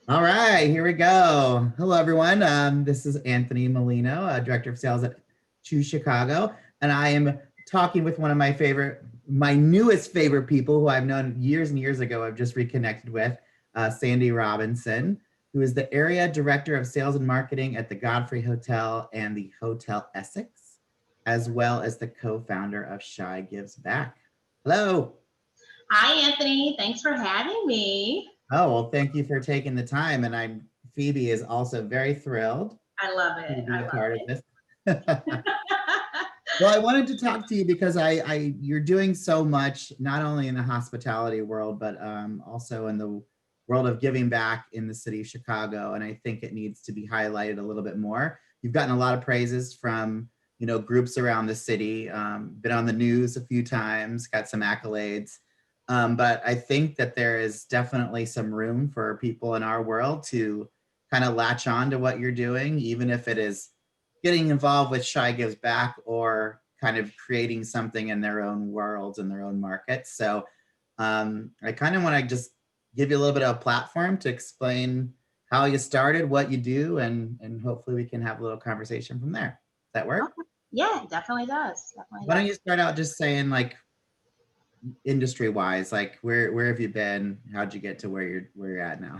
All right, here we go. Hello, everyone. This is Anthony Molino, Director of Sales at Chicago, and I am talking with one of my newest favorite people who I've known years and years ago. I've just reconnected with, Sandy Robinson, who is the Area Director of Sales and Marketing at the Godfrey Hotel and the Hotel Essex, as well as the co-founder of ChiGivesBa. Hello. Hi, Anthony. Thanks for having me. Oh, well, thank you for taking the time. And Phoebe is also very thrilled I love to it. be I a love part of it. this. Well, I wanted to talk to you because you're doing so much, not only in the hospitality world, but also in the world of giving back in the city of Chicago. And I think it needs to be highlighted a little bit more. You've gotten a lot of praises from, groups around the city, been on the news a few times, got some accolades. But I think that there is definitely some room for people in our world to kind of latch on to what you're doing, even if it is getting involved with ChiGivesBa or kind of creating something in their own worlds and their own markets. So I kind of want to just give you a little bit of a platform to explain how you started, what you do, and hopefully we can have a little conversation from there. Does that work? Okay. Yeah, it definitely does. Definitely Why don't you does. start out just saying, like, industry wise, like where have you been? How'd you get to where you're at now?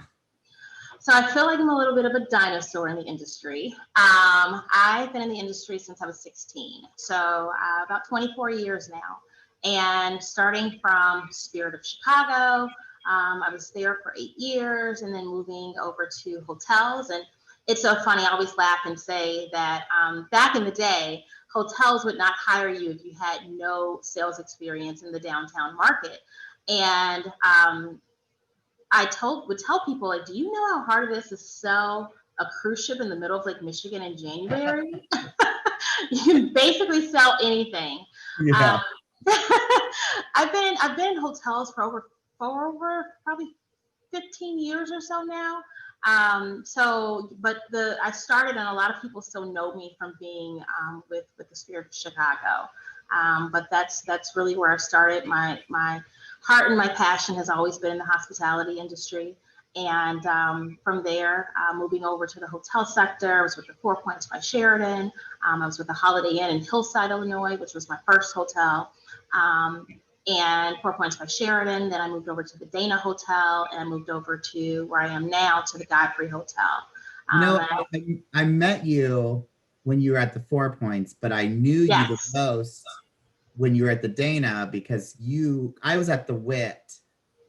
So I feel like I'm a little bit of a dinosaur in the industry. I've been in the industry since I was 16, so about 24 years now. And starting from Spirit of Chicago, I was there for 8 years, and then moving over to hotels. And it's so funny. I always laugh and say that back in the day, hotels would not hire you if you had no sales experience in the downtown market. And would tell people, like, do you know how hard it is to sell a cruise ship in the middle of Lake Michigan in January? You can basically sell anything. Um, Yeah. I've been in hotels for over probably 15 years or so now. But I started, and a lot of people still know me from being with the Spirit of Chicago. But that's really where I started. My heart and my passion has always been in the hospitality industry. And from there, moving over to the hotel sector, I was with the Four Points by Sheraton. I was with the Holiday Inn in Hillside, Illinois, which was my first hotel. And Four Points by Sheraton. Then I moved over to the Dana Hotel, and I moved over to where I am now, to the Godfrey Hotel. You know, I, I met you when you were at the Four Points, but I knew you the yes, most when you were at the Dana because I was at the Wit,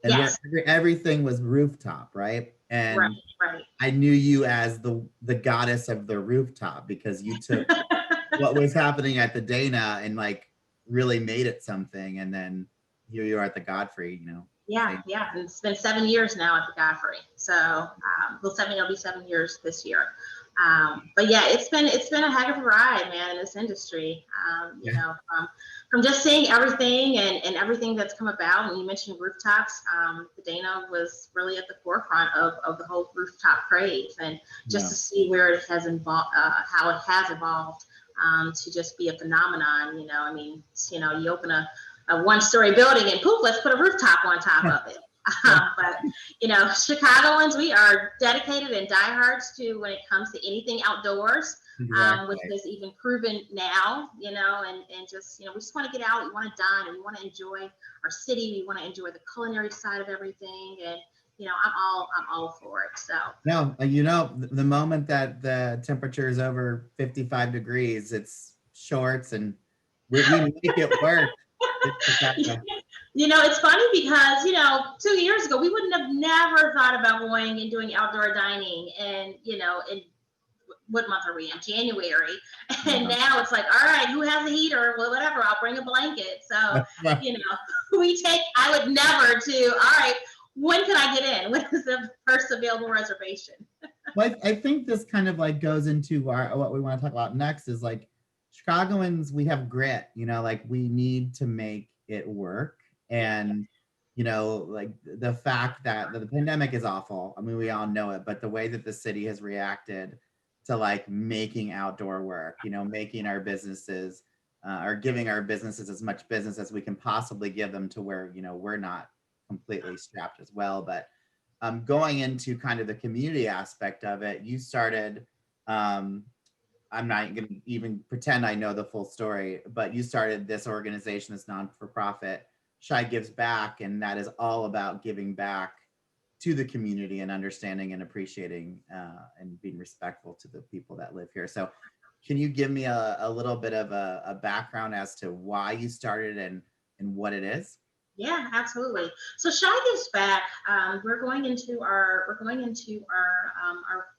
and where yes, everything was rooftop, right? right, And right. I knew you as the goddess of the rooftop because you took what was happening at the Dana and like really made it something, and then here you are at the Godfrey, Yeah, same. yeah. And it's been 7 years now at the Godfrey. So, it'll be 7 years this year. But yeah, it's been a heck of a ride, man, in this industry. Yeah. From just seeing everything and everything that's come about. When you mentioned rooftops, the Dana was really at the forefront of the whole rooftop craze, and just Yeah. to see where it has evolved, how it has evolved, to just be a phenomenon. I mean, you open a one-story building and poof, let's put a rooftop on top of it. But Chicagoans, we are dedicated and diehards to when it comes to anything outdoors, which Exactly. is even proven now. And just we just want to get out, we want to dine, and we want to enjoy our city, we want to enjoy the culinary side of everything, and I'm all for it. So No, the moment that the temperature is over 55 degrees, it's shorts and we make it work. It's Chicago. It's funny because 2 years ago we wouldn't have never thought about going and doing outdoor dining, and in what month are we in? January. And Yeah. now it's like, all right, who has a heater? Well, whatever, I'll bring a blanket. So, you know, I would never do, all right, when can I get in? When is the first available reservation? Well, I think this kind of like goes into what we want to talk about next is like Chicagoans, we have grit, like we need to make it work. And, like the fact that the pandemic is awful. I mean, we all know it, but the way that the city has reacted to like making outdoor work, making our businesses or giving our businesses as much business as we can possibly give them to where, we're not completely strapped as well. But going into kind of the community aspect of it, you started, I'm not going to even pretend I know the full story, but you started this organization, this non-for-profit, Chi Gives Back, and that is all about giving back to the community and understanding and appreciating and being respectful to the people that live here. So can you give me a little bit of a background as to why you started and what it is? Yeah, absolutely. So Shy Gives Back, we're going into our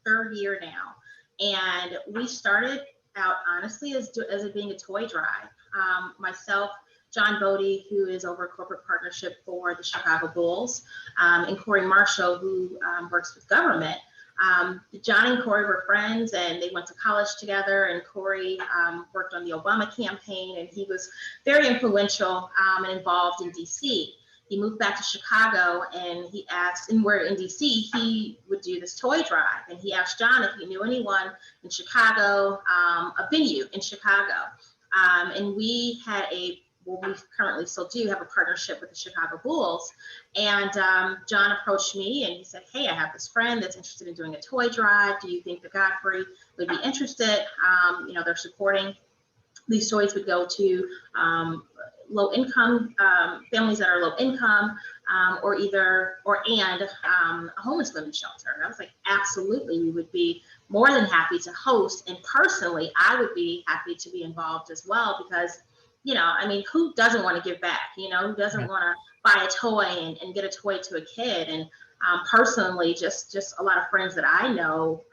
third year now, and we started out honestly as it being a toy drive. Myself, John Bodie, who is over corporate partnership for the Chicago Bulls, and Corey Marshall, who works with government. John and Corey were friends, and they went to college together. And Corey worked on the Obama campaign, and he was very influential and involved in DC. He moved back to Chicago, and he asked, and we're in DC, he would do this toy drive. And he asked John if he knew anyone in Chicago, a venue in Chicago. And we had we currently still do have a partnership with the Chicago Bulls. And John approached me and he said, hey, I have this friend that's interested in doing a toy drive. Do you think the Godfrey would be interested? They're supporting, these toys would go to low income families that are low income, and a homeless women's shelter. And I was like, absolutely, we would be more than happy to host. And personally, I would be happy to be involved as well, because who doesn't want to give back? Who doesn't want to buy a toy and get a toy to a kid? And personally, just a lot of friends that I know,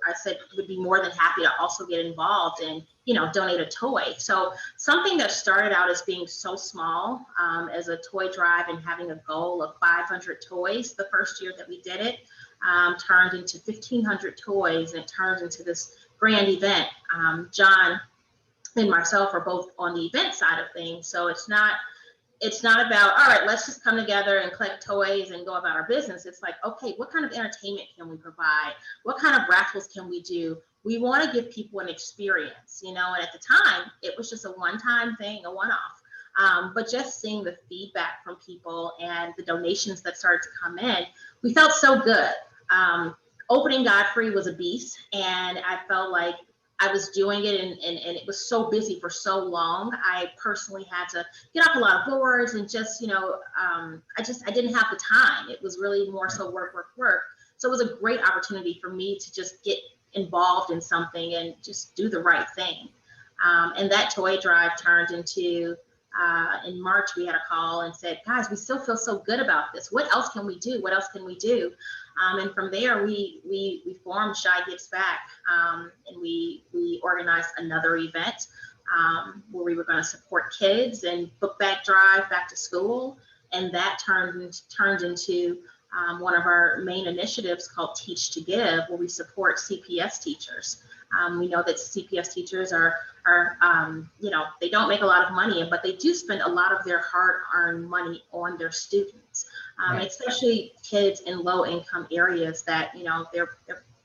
I said would be more than happy to also get involved and donate a toy. So something that started out as being so small, as a toy drive and having a goal of 500 toys the first year that we did it, turned into 1,500 toys, and it turned into this grand event. John and myself are both on the event side of things. So it's not about, all right, let's just come together and collect toys and go about our business. It's like, okay, what kind of entertainment can we provide? What kind of raffles can we do? We want to give people an experience, and at the time it was just a one-time thing, a one-off. But just seeing the feedback from people and the donations that started to come in, we felt so good. Opening Godfrey was a beast, and I felt like I was doing it and it was so busy for so long. I personally had to get off a lot of boards and just, I didn't have the time. It was really more so work. So it was a great opportunity for me to just get involved in something and just do the right thing. And that toy drive turned into, in March, we had a call and said, guys, we still feel so good about this. What else can we do? What else can we do? And from there, we formed Chi Gives Back, and we organized another event where we were going to support kids and book bag drive back to school. And that turned into one of our main initiatives called Teach to Give, where we support CPS teachers. We know that CPS teachers are they don't make a lot of money, but they do spend a lot of their hard-earned money on their students, right. Especially kids in low-income areas that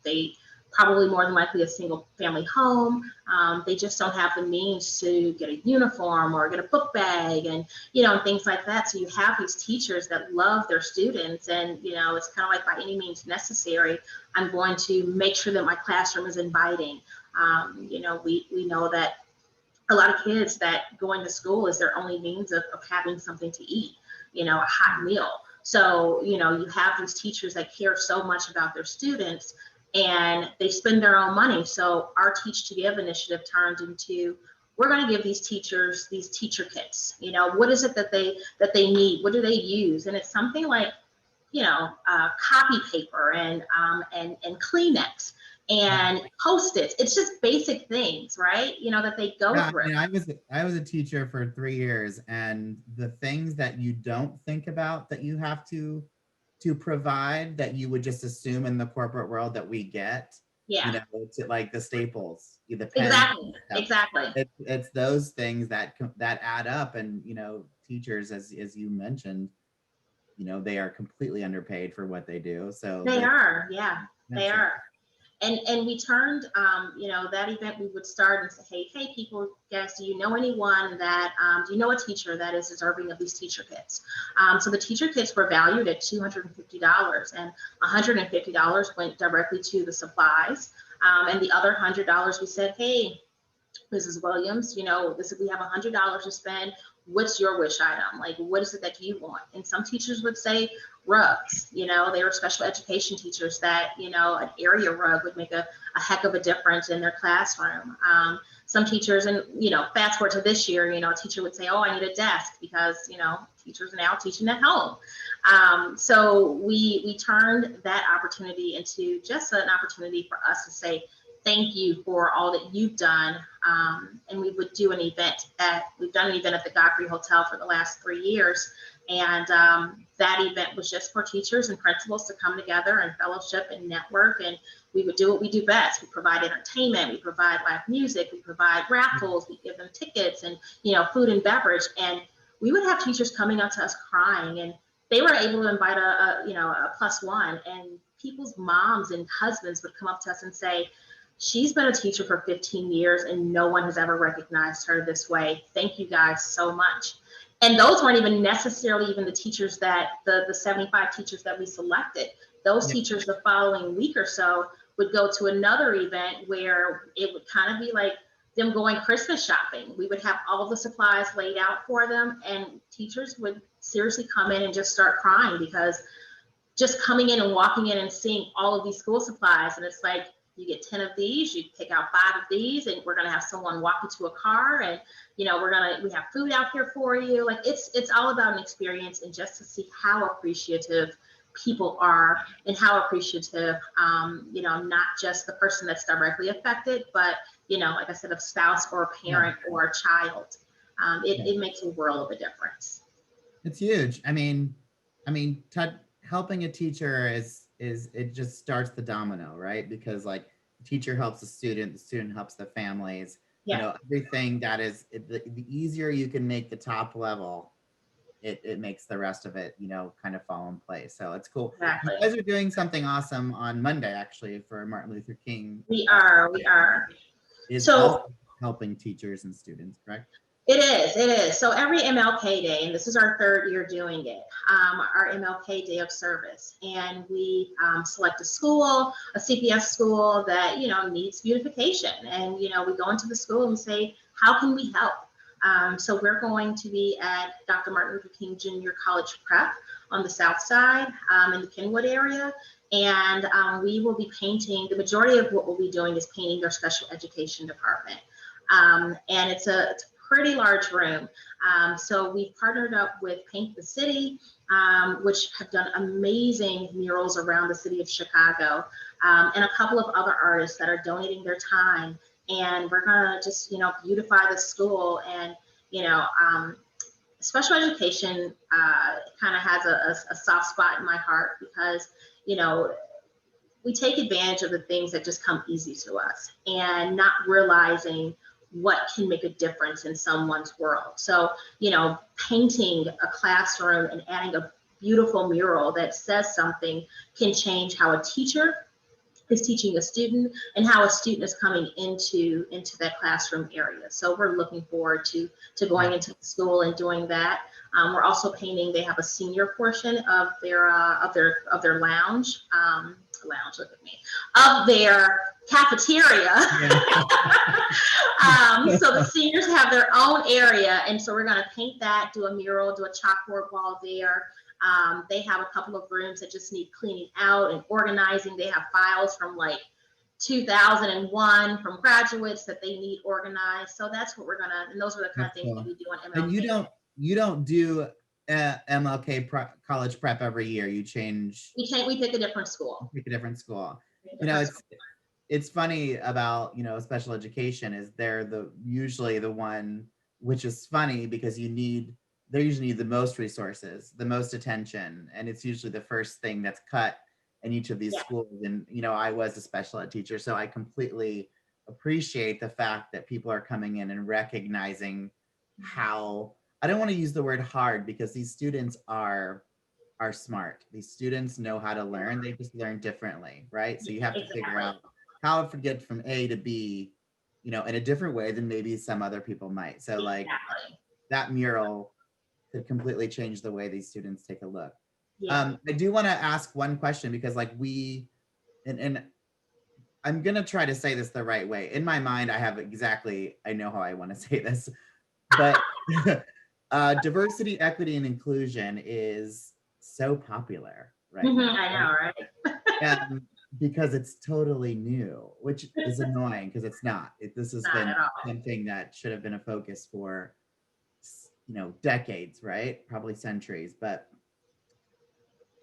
they probably more than likely a single-family home. They just don't have the means to get a uniform or get a book bag and things like that. So you have these teachers that love their students, and it's kind of like by any means necessary, I'm going to make sure that my classroom is inviting. We know that a lot of kids that going to school is their only means of having something to eat, a hot meal. So, you have these teachers that care so much about their students and they spend their own money. So our Teach to Give initiative turned into, we're going to give these teachers these teacher kits. What is it that they need? What do they use? And it's something like, copy paper and Kleenex and Post-its. It's just basic things, right? That they go through. I was a teacher for 3 years, and the things that you don't think about that you have to provide that you would just assume in the corporate world that we get. Yeah. To like the staples, the pens. Exactly. It's those things that add up, and teachers, as you mentioned, they are completely underpaid for what they do. So they are. And we turned, that event, we would start and say, hey, people, guys, do you know anyone that, do you know a teacher that is deserving of these teacher kits? So the teacher kits were valued at $250, and $150 went directly to the supplies. And the other $100, we said, hey, Mrs. Williams, we have $100 to spend. What's your wish item? Like, what is it that you want? And some teachers would say rugs. They were special education teachers that, an area rug would make a heck of a difference in their classroom. Some teachers, and, fast forward to this year, a teacher would say, oh, I need a desk because, teachers are now teaching at home. So we turned that opportunity into just an opportunity for us to say, thank you for all that you've done. And we would do an event we've done an event at the Godfrey Hotel for the last 3 years. And that event was just for teachers and principals to come together and fellowship and network. And we would do what we do best. We provide entertainment, we provide live music, we provide raffles, we give them tickets and, food and beverage. And we would have teachers coming up to us crying, and they were able to invite a plus one, and people's moms and husbands would come up to us and say, she's been a teacher for 15 years and no one has ever recognized her this way. Thank you guys so much. And those weren't even necessarily even the teachers that the 75 teachers that we selected. Those teachers the following week or so would go to another event where it would kind of be like them going Christmas shopping. We would have all the supplies laid out for them, and teachers would seriously come in and just start crying because just coming in and walking in and seeing all of these school supplies, and it's like, you get 10 of these, you pick out 5 of these, and we're gonna have someone walk you to a car, and we have food out here for you. Like it's all about an experience, and just to see how appreciative people are, and how appreciative, not just the person that's directly affected, but like I said, a spouse or a parent or a child. It makes a world of a difference. It's huge. Helping a teacher is it just starts the domino, right? Because like the teacher helps the student helps the families. Everything that is the easier you can make the top level, it makes the rest of it, kind of fall in place. So it's cool. Exactly. You guys are doing something awesome on Monday, actually, for Martin Luther King. We are. Is also helping teachers and students, correct? It is. So every MLK Day, and this is our 3rd year doing it, our MLK Day of Service, and we select a school, a CPS school that, needs beautification. And, we go into the school and say, how can we help? So we're going to be at Dr. Martin Luther King Jr. College Prep on the South Side in the Kenwood area. And we will be painting, the majority of what we'll be doing is painting their special education department. And it's a pretty large room. So we've partnered up with Paint the City, which have done amazing murals around the city of Chicago, and a couple of other artists that are donating their time. And we're gonna just, beautify the school. And, special education kind of has a soft spot in my heart because, we take advantage of the things that just come easy to us and not realizing what can make a difference in someone's world. So, painting a classroom and adding a beautiful mural that says something can change how a teacher is teaching a student and how a student is coming into that classroom area. So we're looking forward to going into the school and doing that. We're also painting, they have a senior portion of their lounge, look at me, of their cafeteria. So the seniors have their own area, and so we're going to paint that, do a mural, do a chalkboard wall there. They have a couple of rooms that just need cleaning out and organizing. They have files from like 2001 from graduates that they need organized. So that's what we're gonna, and those are the kind of things that we do on MLK. And you don't do MLK college prep every year. You change. We pick a different school. Pick a different school. It's funny about, special education is they're usually the one, which is funny because they usually need the most resources, the most attention. And it's usually the first thing that's cut in each of these schools. And, I was a special ed teacher, so I completely appreciate the fact that people are coming in and recognizing how, I don't want to use the word hard because these students are smart. These students know how to learn. They just learn differently, right? So you have to figure out how to get from A to B, in a different way than maybe some other people might. So like Exactly. that mural could completely change the way these students take a look. Yeah. I do want to ask one question because like and I'm gonna try to say this the right way. In my mind, I know how I want to say this, but diversity, equity, and inclusion is so popular right now. I know, right? And because it's totally new, which is annoying because it's not. This has Not been at all. something that should have been a focus for, decades, right? Probably centuries. But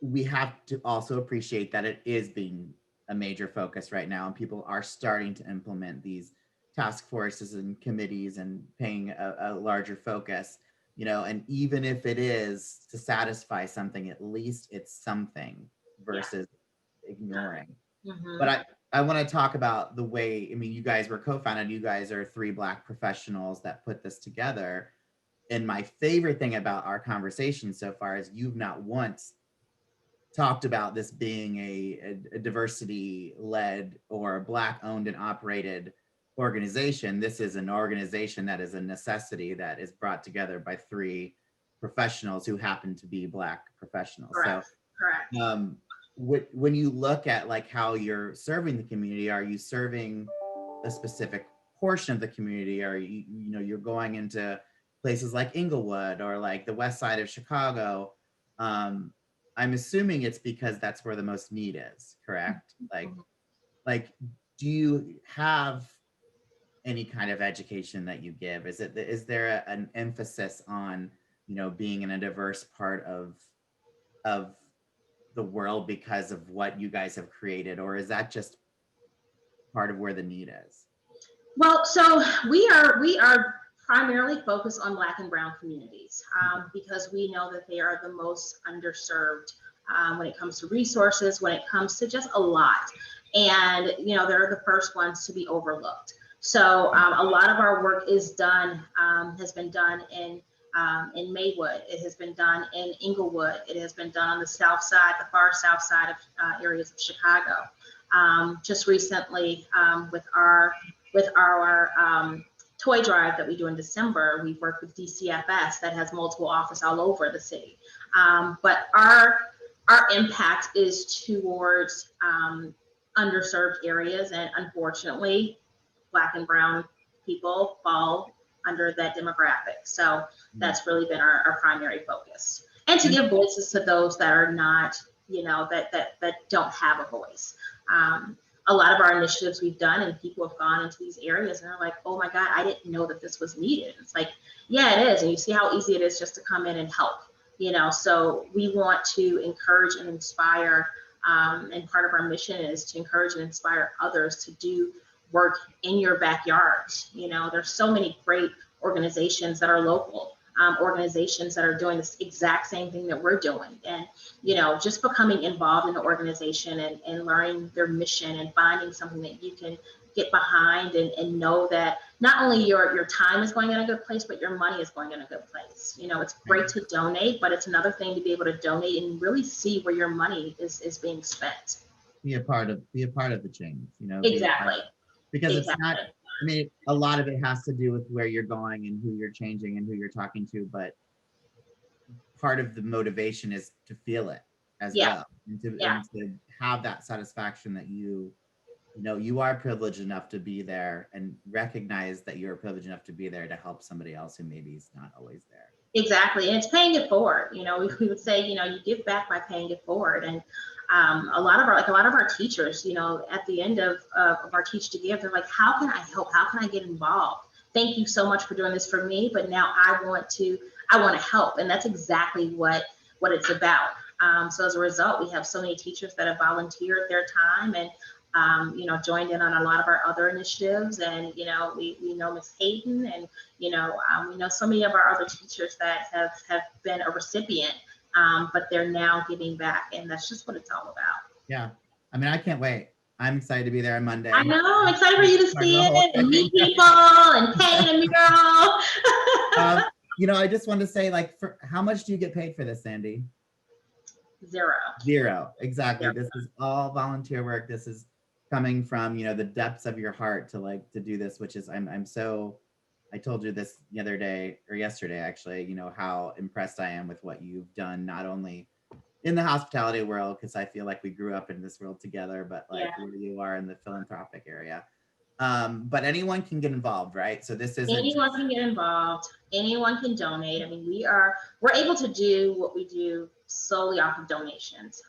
we have to also appreciate that it is being a major focus right now, and people are starting to implement these task forces and committees and paying a larger focus. And even if it is to satisfy something, at least it's something versus ignoring. But I want to talk about the way, I mean, you guys were co-founded, you guys are 3 Black professionals that put this together. And my favorite thing about our conversation so far is you've not once talked about this being a diversity-led or Black-owned and operated organization. This is an organization that is a necessity that is brought together by 3 professionals who happen to be Black professionals. Correct. So when you look at like how you're serving the community, are you serving a specific portion of the community? Are you're going into places like Inglewood or like the west side of Chicago? I'm assuming it's because that's where the most need is, correct? Like, do you have any kind of education that you give? Is there an emphasis on, being in a diverse part of the world because of what you guys have created, or is that just part of where the need is? Well, so we are primarily focused on Black and Brown communities because we know that they are the most underserved when it comes to resources, when it comes to just a lot. And, they're the first ones to be overlooked. So a lot of our work has been done in Maywood. It has been done in Inglewood. It has been done on the south side, the far south side of areas of Chicago. Just recently with our toy drive that we do in December, we've worked with DCFS that has multiple offices all over the city. But our impact is towards underserved areas, and unfortunately, Black and Brown people fall under that demographic. So that's really been our primary focus, and to give voices to those that are not, that don't have a voice. A lot of our initiatives we've done, and people have gone into these areas and they're like, oh my God, I didn't know that this was needed. It's like, yeah, it is. And you see how easy it is just to come in and help, so we want to encourage and inspire. And part of our mission is to encourage and inspire others to do work in your backyards. There's so many great organizations that are local, organizations that are doing this exact same thing that we're doing. And, just becoming involved in the organization and learning their mission and finding something that you can get behind and know that not only your time is going in a good place, but your money is going in a good place. It's great to donate, but it's another thing to be able to donate and really see where your money is being spent. Be a part of the change, Exactly. Because it's not, I mean, a lot of it has to do with where you're going and who you're changing and who you're talking to, but part of the motivation is to feel it as well, and to have that satisfaction that you are privileged enough to be there, and recognize that you're privileged enough to be there to help somebody else who maybe is not always there. Exactly. And it's paying it forward. We would say, you give back by paying it forward. And a lot of our teachers, at the end of our Teach to Give, they're like, how can I help? How can I get involved? Thank you so much for doing this for me, but now I want to help. And that's exactly what it's about. So as a result, we have so many teachers that have volunteered their time and joined in on a lot of our other initiatives. And, we know Ms. Hayden, and, we know so many of our other teachers that have been a recipient, but they're now giving back. And that's just what it's all about. Yeah. I mean, I can't wait. I'm excited to be there on Monday. I know. I'm excited for you to see it and meet people and paint a mural. I just wanted to say, like, for how much do you get paid for this, Sandy? Zero. Exactly. Zero. This is all volunteer work. This is coming from, the depths of your heart to like to do this, which is I told you this the other day or yesterday, actually, how impressed I am with what you've done, not only in the hospitality world, because I feel like we grew up in this world together, but like where you are in the philanthropic area. But anyone can get involved, right? So this isn't anyone can get involved. Anyone can donate. I mean, we're able to do what we do solely off of donations.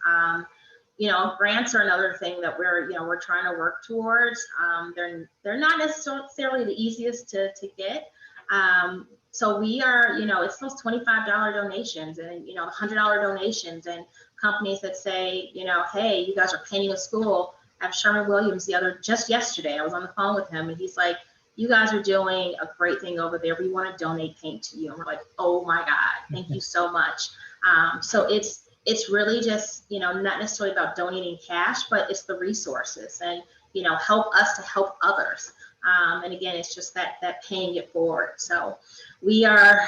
Grants are another thing that we're trying to work towards. They're not necessarily the easiest to get. So we are, it's those $25 donations and, $100 donations, and companies that say, hey, you guys are painting a school. I have Sherman Williams just yesterday, I was on the phone with him and he's like, you guys are doing a great thing over there. We want to donate paint to you. And we're like, oh my God, thank you so much. So it's really just, not necessarily about donating cash, but it's the resources and, help us to help others. And again, it's just that paying it forward. So we are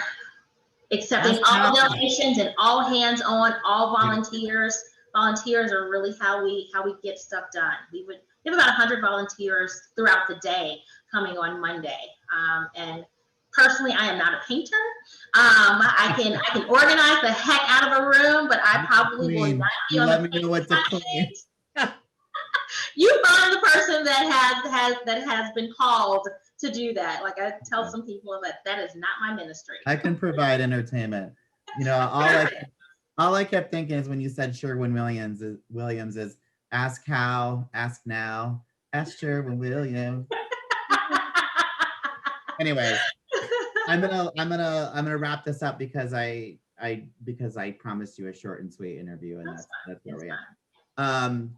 accepting all donations and all hands on, all volunteers. Volunteers are really how we get stuff done. We have about 100 volunteers throughout the day coming on Monday. And personally, I am not a painter. I can organize the heck out of a room, but I probably will not be on the know what to clean. You find the person that has been called to do that. Like I tell some people that is not my ministry. I can provide entertainment. All I kept thinking is when you said Sherwin-Williams is ask how, ask now, ask Sherwin-Williams. Anyways, I'm gonna wrap this up because I promised you a short and sweet interview, and that's where we are.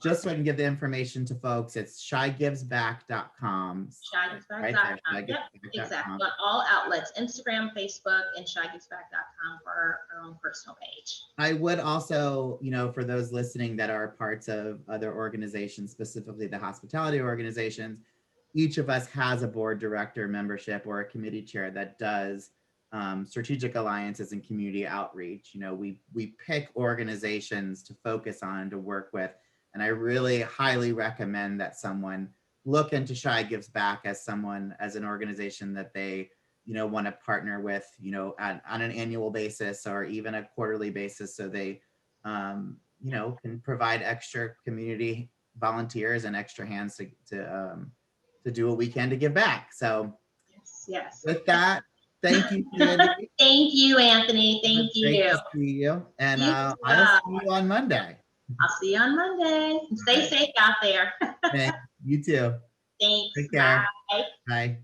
Just so I can give the information to folks, it's ChiGivesBa.com. ChiGivesBa.com. Right, yep, exactly. On all outlets, Instagram, Facebook, and ChiGivesBa.com for our own personal page. I would also, for those listening that are parts of other organizations, specifically the hospitality organizations, each of us has a board director membership or a committee chair that does strategic alliances and community outreach. We pick organizations to focus on, to work with, and I really highly recommend that someone look into ChiGivesBa as an organization that they want to partner with on an annual basis or even a quarterly basis, so they can provide extra community volunteers and extra hands to do what we can to give back. So yes. With that, thank you, Cindy. Thank you, Anthony. Thank you. Great to see you. And I'll see you on Monday. I'll see you on Monday. Stay safe out there. Okay, you too. Thanks. Take care. Bye. Bye.